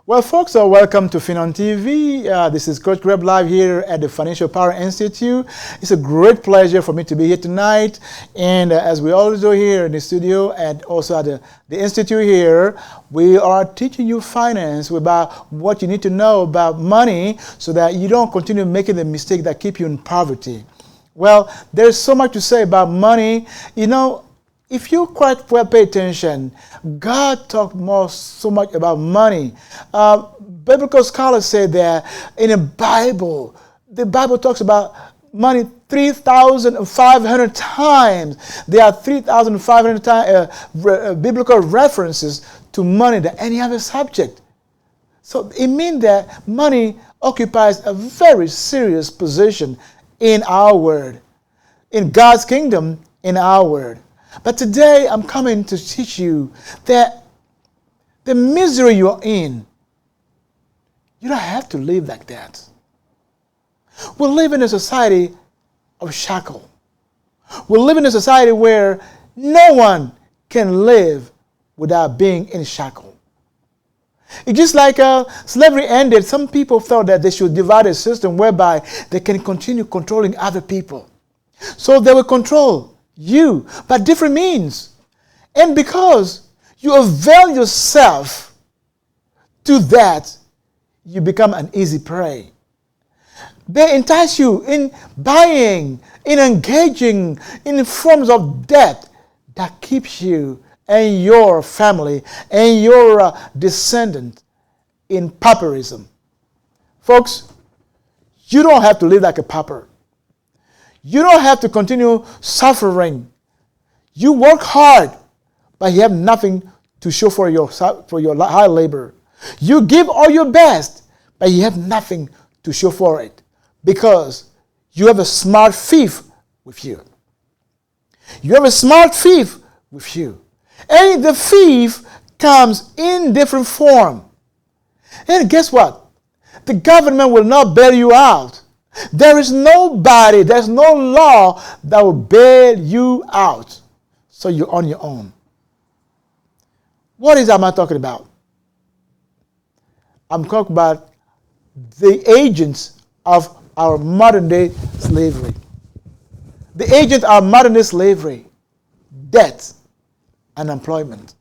Well, folks, welcome to FinanTV. This is Coach Greb live here at the Financial Power Institute. It's a great pleasure for me to be here tonight. And as we always do here in the studio and also at the Institute here, we are teaching you finance about what you need to know about money so that you don't continue making the mistake that keep you in poverty. Well, there's so much to say about money. You know, if you quite well pay attention, God talked so much about money. Biblical scholars say that in the Bible talks about money 3,500 times. There are 3,500 biblical references to money than any other subject. So it means that money occupies a very serious position in our world, in God's kingdom, in our world. But today I'm coming to teach you that the misery you're in, you don't have to live like that. We live in a society of shackle. We live in a society where no one can live without being in shackle. It's just like slavery ended, some people thought that they should divide a system whereby they can continue controlling other people. So they will control you by different means. And because you avail yourself to that, you become an easy prey. They entice you in buying, in engaging in forms of debt that keeps you and your family and your descendant in pauperism. Folks, you don't have to live like a pauper. You don't have to continue suffering. You work hard, but you have nothing to show for your hard labor. You give all your best, but you have nothing to show for it because you have a smart thief with you. You have a smart thief with you. And the thief comes in different form. And guess what? The government will not bail you out. There's no law that will bail you out. So you're on your own. What am I talking about? I'm talking about the agents of our modern day slavery. The agents of modern day slavery, debt and employment.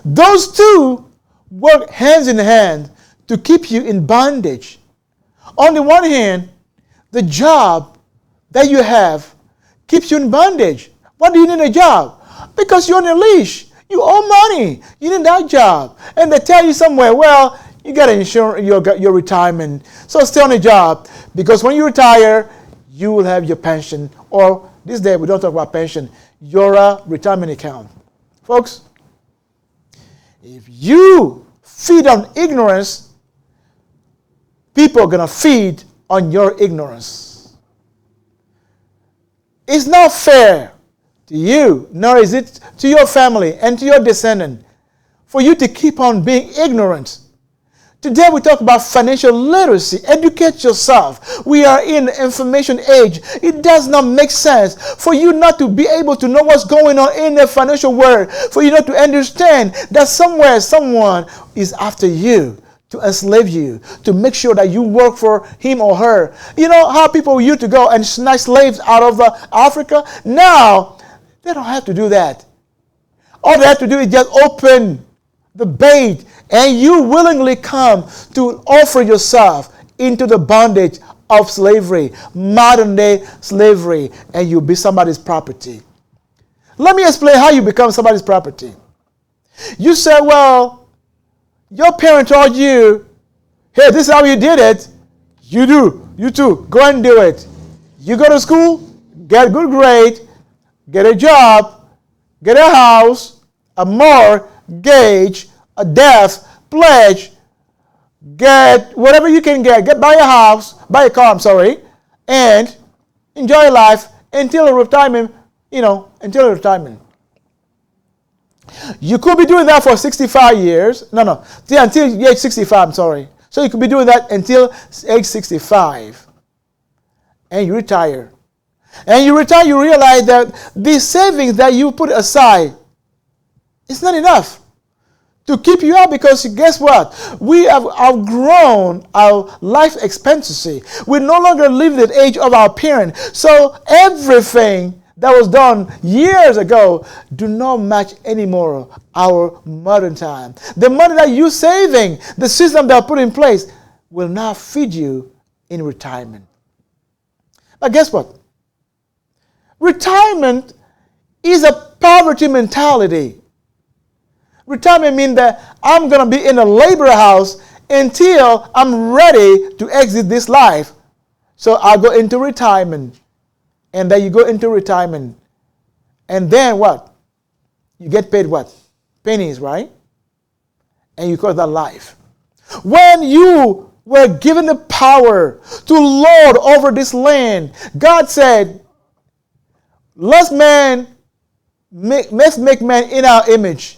Those two work hands in hand to keep you in bondage. On the one hand, the job that you have keeps you in bondage. Why do you need a job? Because you're on a leash. You owe money. You need that job. And they tell you somewhere, well, you got to insure your retirement. So stay on a job because when you retire, you will have your pension. Or this day, we don't talk about pension, your retirement account. Folks, if you feed on ignorance, people are going to feed on your ignorance. It's not fair to you, nor is it to your family and to your descendant for you to keep on being ignorant. Today we talk about financial literacy. Educate yourself. We are in the information age. It does not make sense for you not to be able to know what's going on in the financial world, for you not to understand that somewhere someone is after you to enslave you, to make sure that you work for him or her. You know how people used to go and snatch slaves out of Africa? Now, they don't have to do that. All they have to do is just open the bait and you willingly come to offer yourself into the bondage of slavery, modern day slavery, and you'll be somebody's property. Let me explain how you become somebody's property. You say, well, your parent told you, hey, this is how you did it. You do. You too. Go and do it. You go to school, get a good grade, get a job, get a house, a mortgage, a death, pledge, get whatever you can buy a house, buy a car, and enjoy your life until retirement, until retirement. You could be doing that for 65 years. Until age 65, So you could be doing that until age 65. And you retire. And you retire, you realize that the savings that you put aside is not enough to keep you out, because guess what? We have outgrown our life expectancy. We no longer live the age of our parents. So everything that was done years ago do not match anymore our modern time. The money that you're saving, the system that I put in place, will not feed you in retirement. But guess what? Retirement is a poverty mentality. Retirement means that I'm going to be in a labor house until I'm ready to exit this life. So I go into retirement. And then you go into retirement. And then what? You get paid what? Pennies, right? And you call that life. When you were given the power to lord over this land, God said, let's make man in our image.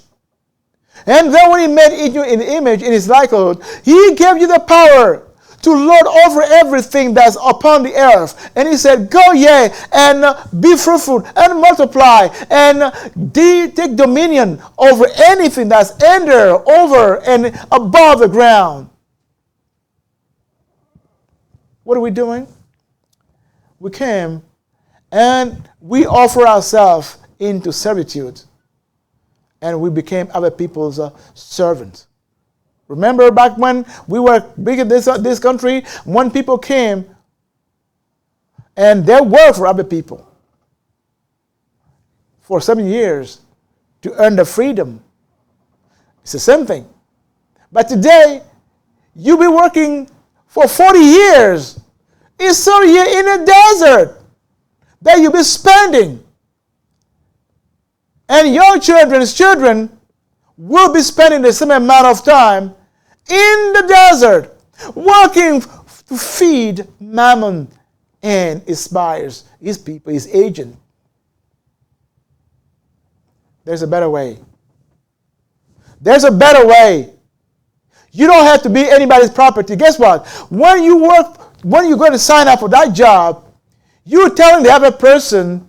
And then when he made you in the image, in his likeness, he gave you the power to lord over everything that's upon the earth. And he said, go ye and be fruitful and multiply and take dominion over anything that's under, over, and above the ground. What are we doing? We came and we offer ourselves into servitude. And we became other people's servants. Remember back when we were big in this country, when people came and they worked for other people for 7 years to earn the freedom. It's the same thing. But today, you'll be working for 40 years. It's so you're in a desert that you'll be spending. And your children's children will be spending the same amount of time in the desert, working to feed Mammon and his buyers, his people, his agent. There's a better way. There's a better way. You don't have to be anybody's property. Guess what? When you're going to sign up for that job, you're telling the other person,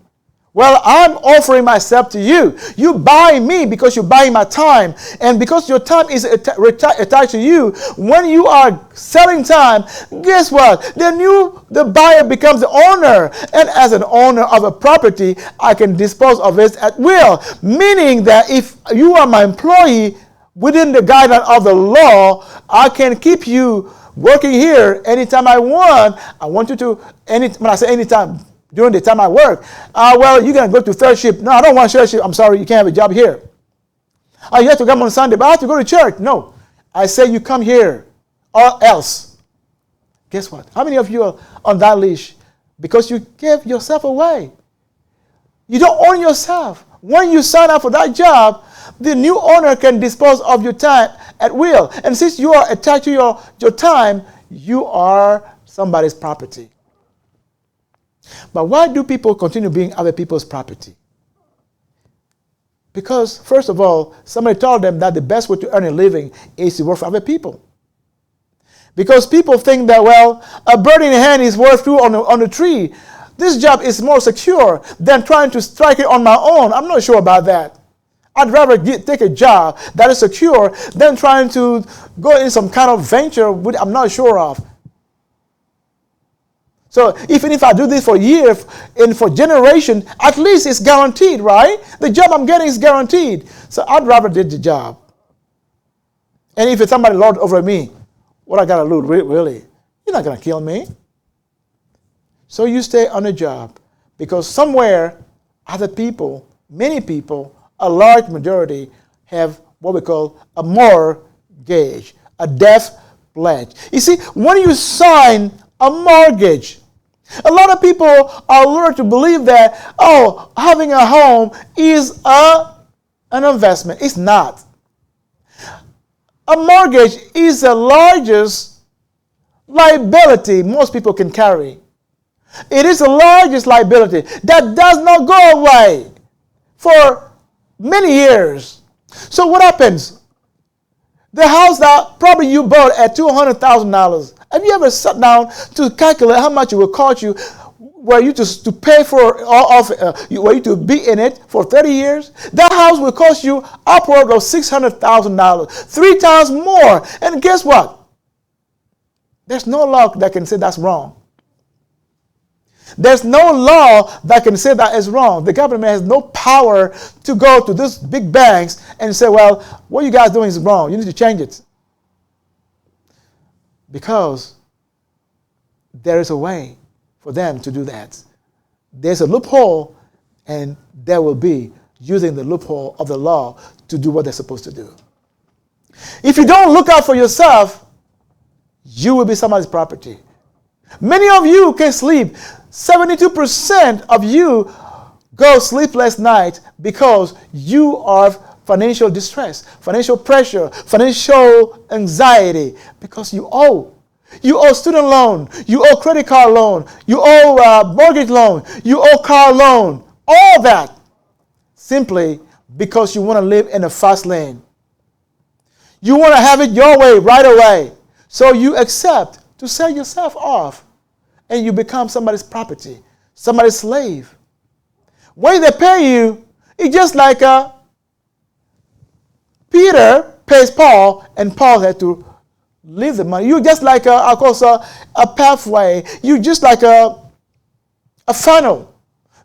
well, I'm offering myself to you. You buy me because you're buying my time. And because your time is attached to you, when you are selling time, guess what? The buyer becomes the owner. And as an owner of a property, I can dispose of it at will. Meaning that if you are my employee, within the guidelines of the law, I can keep you working here anytime I want. I want you to, when I say anytime, during the time I work. Well, you're going to go to third shift. No, I don't want third shift. I'm sorry, you can't have a job here. You have to come on Sunday, but I have to go to church. No. I say you come here or else. Guess what? How many of you are on that leash? Because you gave yourself away. You don't own yourself. When you sign up for that job, the new owner can dispose of your time at will. And since you are attached to your time, you are somebody's property. But why do people continue being other people's property? Because, first of all, somebody told them that the best way to earn a living is to work for other people. Because people think that, well, a bird in the hand is worth two on the tree. This job is more secure than trying to strike it on my own. I'm not sure about that. I'd rather take a job that is secure than trying to go in some kind of venture which I'm not sure of. So even if I do this for years and for generations, at least it's guaranteed, right? The job I'm getting is guaranteed. So I'd rather do the job. And if it's somebody lord over me, what I got to lose, really? You're not going to kill me. So you stay on the job because somewhere other people, many people, a large majority have what we call a mortgage, a death pledge. You see, when you sign a mortgage, a lot of people are lured to believe that, having a home is an investment. It's not. A mortgage is the largest liability most people can carry. It is the largest liability that does not go away for many years. So what happens? The house that probably you bought at $200,000. Have you ever sat down to calculate how much it will cost you were you to pay for were you to be in it for 30 years, that house will cost you upward of $600,000, 3 times more. And guess what? There's no law that can say that's wrong. There's no law that can say that is wrong. The government has no power to go to these big banks and say, well, what you guys doing is wrong. You need to change it. Because there is a way for them to do that. There's a loophole, and they will be using the loophole of the law to do what they're supposed to do. If you don't look out for yourself, you will be somebody's property. Many of you can sleep. 72% of you go sleepless night because you are financial distress, financial pressure, financial anxiety, because you owe. You owe student loan, you owe credit card loan, you owe mortgage loan, you owe car loan, all that simply because you want to live in a fast lane. You want to have it your way right away. So you accept to sell yourself off and you become somebody's property, somebody's slave. When they pay you, it's just like Peter pays Paul and Paul had to leave the money. You're just like a pathway. You're just like a funnel.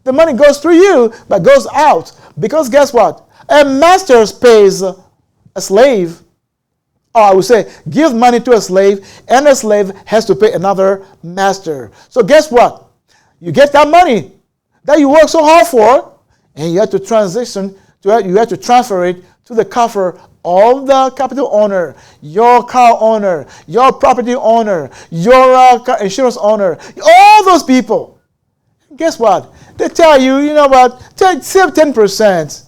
The money goes through you, but goes out. Because guess what? A master pays a slave. Or I would say, give money to a slave, and a slave has to pay another master. So guess what? You get that money that you work so hard for, and you have to you have to transfer it to the coffer of the capital owner, your car owner, your property owner, your insurance owner, all those people. Guess what? They tell you, you know what, save 10%.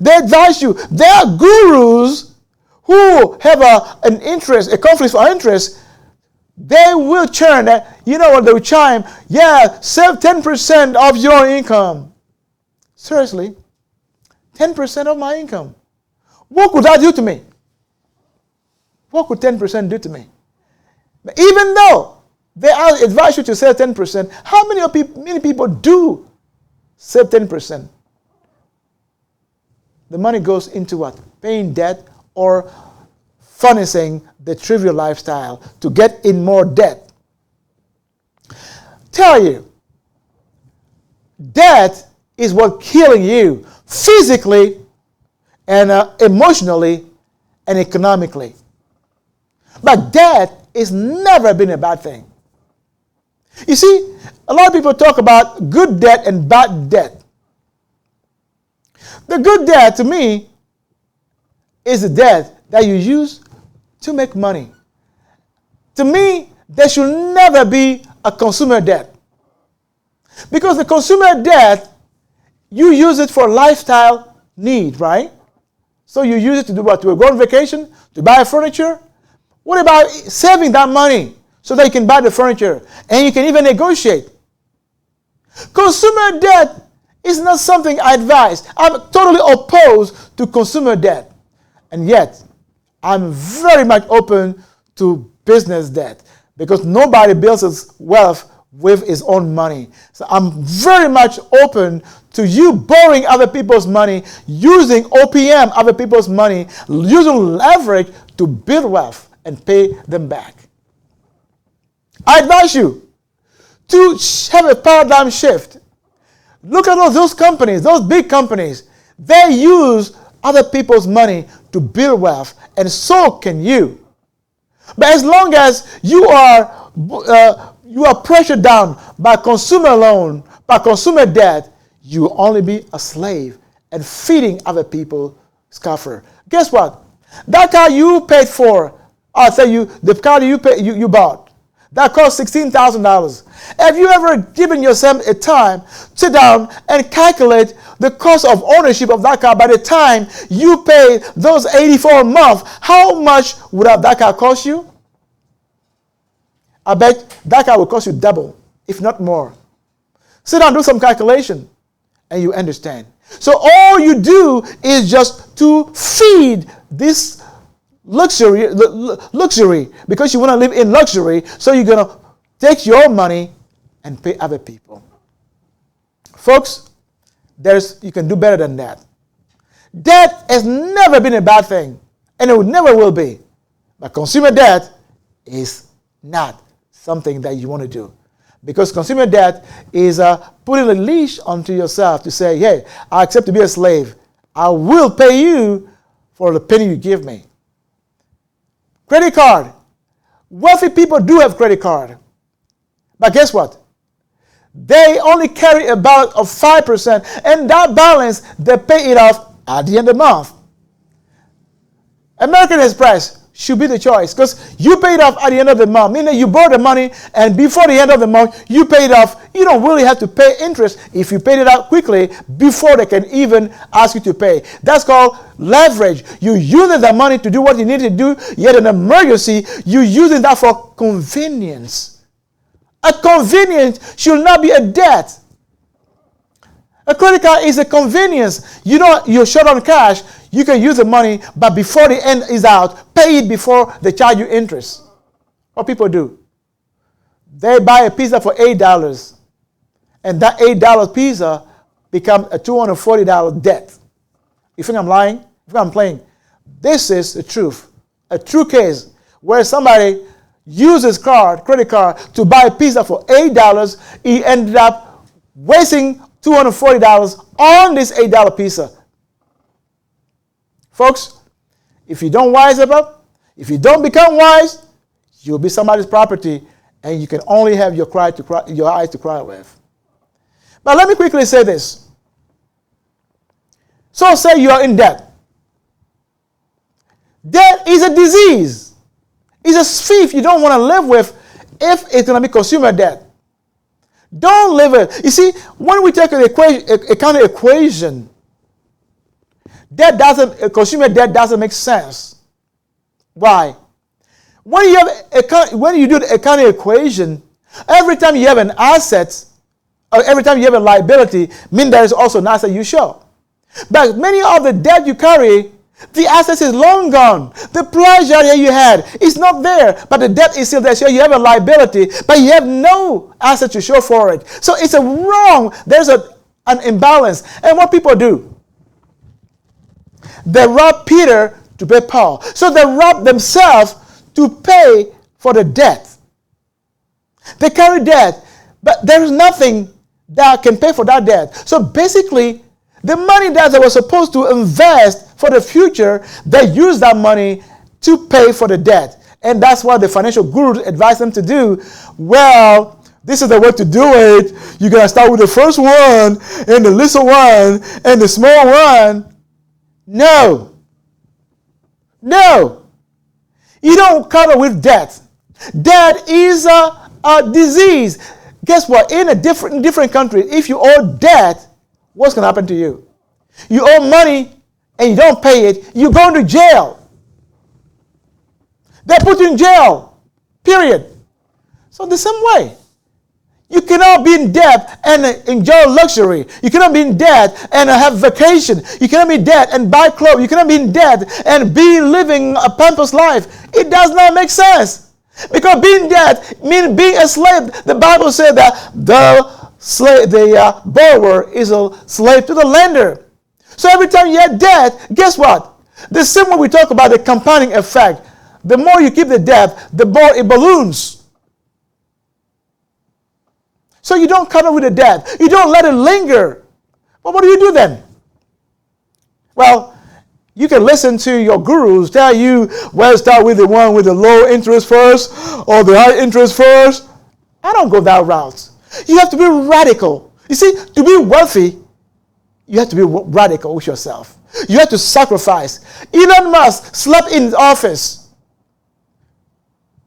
They advise you. They are gurus who have an interest, a conflict of interest. They will churn that, you know what, they will chime, yeah, save 10% of your income. Seriously, 10% of my income. What could that do to me? What could 10% do to me? But even though they advise you to save 10%, how many people do save 10%? The money goes into what? Paying debt or furnishing the trivial lifestyle to get in more debt. Tell you, debt is what's killing you physically and emotionally and economically. But debt has never been a bad thing. You see, a lot of people talk about good debt and bad debt. The good debt, to me, is the debt that you use to make money. To me, there should never be a consumer debt. Because the consumer debt, you use it for lifestyle need, right? So you use it to do what? To go on vacation? To buy furniture? What about saving that money so that you can buy the furniture and you can even negotiate? Consumer debt is not something I advise. I'm totally opposed to consumer debt. And yet, I'm very much open to business debt because nobody builds his wealth with his own money. So I'm very much open to you borrowing other people's money, using OPM, other people's money, using leverage to build wealth and pay them back. I advise you to have a paradigm shift. Look at all those companies, those big companies. They use other people's money to build wealth, and so can you. But as long as you are pressured down by consumer loan, by consumer debt, you will only be a slave and feeding other people's coffer. Guess what? That car you paid for, I'll tell you, the car you bought, that cost $16,000. Have you ever given yourself a time, sit down and calculate the cost of ownership of that car by the time you pay those $84 a month? How much would that car cost you? I bet that car will cost you double, if not more. Sit down, do some calculation, and you understand. So all you do is just to feed this luxury because you want to live in luxury. So you're going to take your money and pay other people. Folks, you can do better than that. Debt has never been a bad thing, and it never will be. But consumer debt is not something that you want to do. Because consumer debt is putting a leash onto yourself to say, hey, I accept to be a slave. I will pay you for the penny you give me. Credit card. Wealthy people do have credit card. But guess what? They only carry a balance of 5%, and that balance, they pay it off at the end of the month. American Express should be the choice, because you pay it off at the end of the month, meaning you borrow the money, and before the end of the month, you pay it off. You don't really have to pay interest if you paid it out quickly before they can even ask you to pay. That's called leverage. You're using that money to do what you need to do, yet in an emergency, you're using that for convenience. A convenience should not be a debt. A credit card is a convenience. You know, you're short on cash, you can use the money, but before the end is out, pay it before they charge you interest. What people do? They buy a pizza for $8, and that $8 pizza becomes a $240 debt. You think I'm lying? You think I'm playing? This is the truth. A true case where somebody uses credit card to buy pizza for $8. He ended up wasting $240 on this $8 pizza. Folks, if you don't wise up, if you don't become wise, you'll be somebody's property, and you can only have your eyes to cry with. But let me quickly say this. So say you are in debt. Debt is a disease. It's a thief you don't want to live with if it's going to be consumer debt. Don't live it. You see, when we take a kind of equation, consumer debt doesn't make sense. Why? When you do a kind of equation, every time you have an asset, or every time you have a liability, means there is also an asset you show. But many of the debt you carry, the asset is long gone. The pleasure that you had is not there, but the debt is still there. So you have a liability, but you have no asset to show for it. So it's there's an imbalance. And what people do? They rob Peter to pay Paul. So they rob themselves to pay for the debt. They carry debt, but there is nothing that can pay for that debt. So basically, the money that they were supposed to invest for the future, they use that money to pay for the debt. And that's what the financial gurus advise them to do. Well, this is the way to do it. You're going to start with the first one, and the little one, and the small one. No. You don't cover with debt. Debt is a disease. Guess what? In different countries, if you owe debt, what's going to happen to you? You owe money and you don't pay it, you go into jail. They put you in jail. Period. So the same way. You cannot be in debt and enjoy luxury. You cannot be in debt and have vacation. You cannot be in debt and buy clothes. You cannot be in debt and be living a pampered life. It does not make sense. Because being in debt means being a slave. The Bible said that the borrower is a slave to the lender. So every time you have debt, guess what? The same way we talk about the compounding effect. The more you keep the debt, the more it balloons. So you don't cover with the debt. You don't let it linger. Well, what do you do then? Well, you can listen to your gurus tell you, well, start with the one with the low interest first or the high interest first. I don't go that route. You have to be radical. You see, to be wealthy, you have to be radical with yourself. You have to sacrifice. Elon Musk slept in his office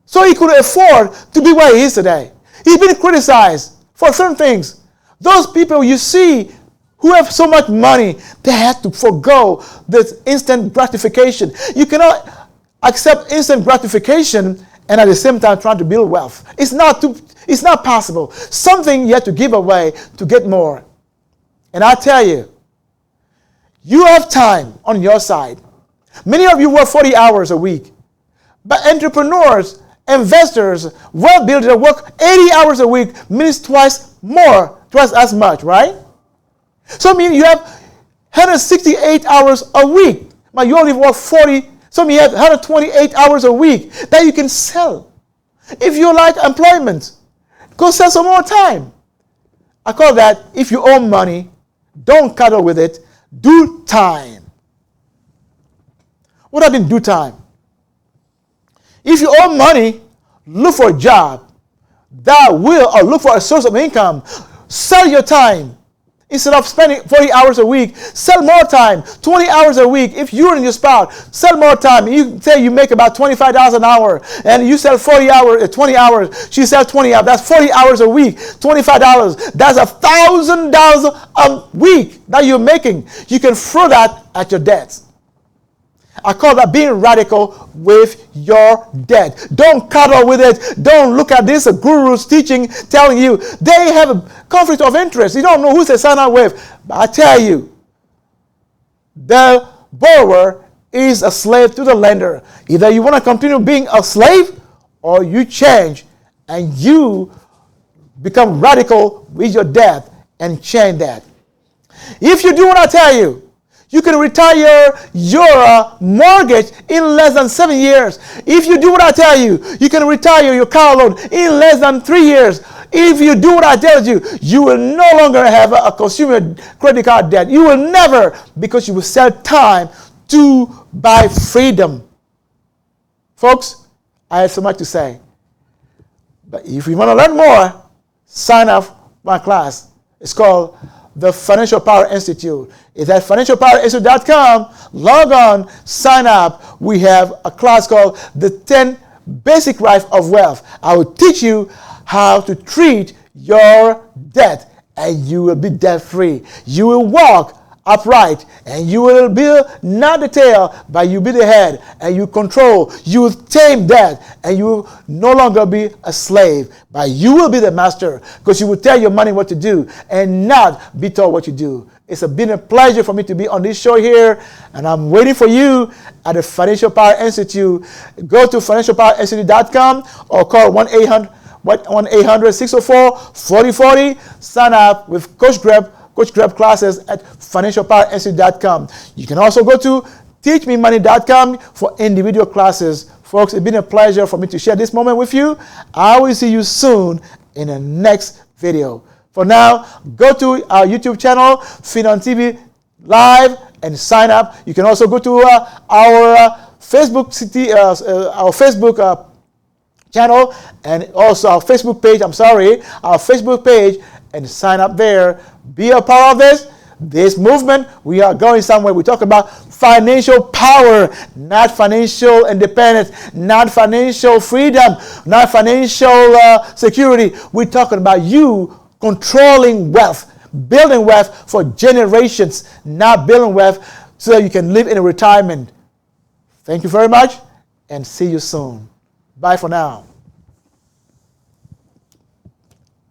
so he could afford to be where he is today. He's been criticized for certain things. Those people you see who have so much money, they have to forego this instant gratification. You cannot accept instant gratification and at the same time trying to build wealth. It's not possible. Something you have to give away to get more. And I tell you, you have time on your side. Many of you work 40 hours a week. But entrepreneurs investors, well-builders work 80 hours a week, means twice as much, right? So I mean you have 168 hours a week, but you only work 40. So you have 128 hours a week that you can sell. If you like employment, go sell some more time. I call that, if you owe money, don't cuddle with it. Do time. What I mean do time? If you owe money, look for a job that will, or look for a source of income. Sell your time. Instead of spending 40 hours a week, sell more time, 20 hours a week. If you and your spouse sell more time, you say you make about $25 an hour, and you sell 20 hours, she sells 20 hours, that's 40 hours a week, $25, that's $1,000 a week that you're making. You can throw that at your debts. I call that being radical with your debt. Don't cuddle with it. Don't look at this guru's teaching, telling you they have a conflict of interest. You don't know who they sign up with. But I tell you, the borrower is a slave to the lender. Either you want to continue being a slave, or you change and you become radical with your debt and change that. If you do what I tell you, you can retire your mortgage in less than 7 years. If you do what I tell you, you can retire your car loan in less than 3 years. If you do what I tell you, you will no longer have a consumer credit card debt. You will never, because you will sell time to buy freedom. Folks, I have so much to say. But if you want to learn more, sign up for my class. It's called the Financial Power Institute. It's at financialpowerinstitute.com. Log on, sign up. We have a class called the 10 Basic Rights of Wealth. I will teach you how to treat your debt, and you will be debt-free. You will walk upright, and you will be not the tail, but you be the head, and you control. You will tame debt, and you will no longer be a slave, but you will be the master, because you will tell your money what to do and not be told what to do. It's been a pleasure for me to be on this show here, and I'm waiting for you at the Financial Power Institute. Go to financialpowerinstitute.com or call 1-800-604-4040. Sign up with Coach Greb classes at financialpowerinstitute.com. You can also go to teachmemoney.com for individual classes. Folks, it's been a pleasure for me to share this moment with you. I will see you soon in the next video. For now, go to our YouTube channel, FinanTV Live, and sign up. You can also go to our Facebook channel, and also our Facebook page, and sign up there. Be a part of this movement. We are going somewhere. We talk about financial power, not financial independence, not financial freedom, not financial security. We're talking about you controlling wealth, building wealth for generations, not building wealth so that you can live in a retirement. Thank you very much, and see you soon. Bye for now.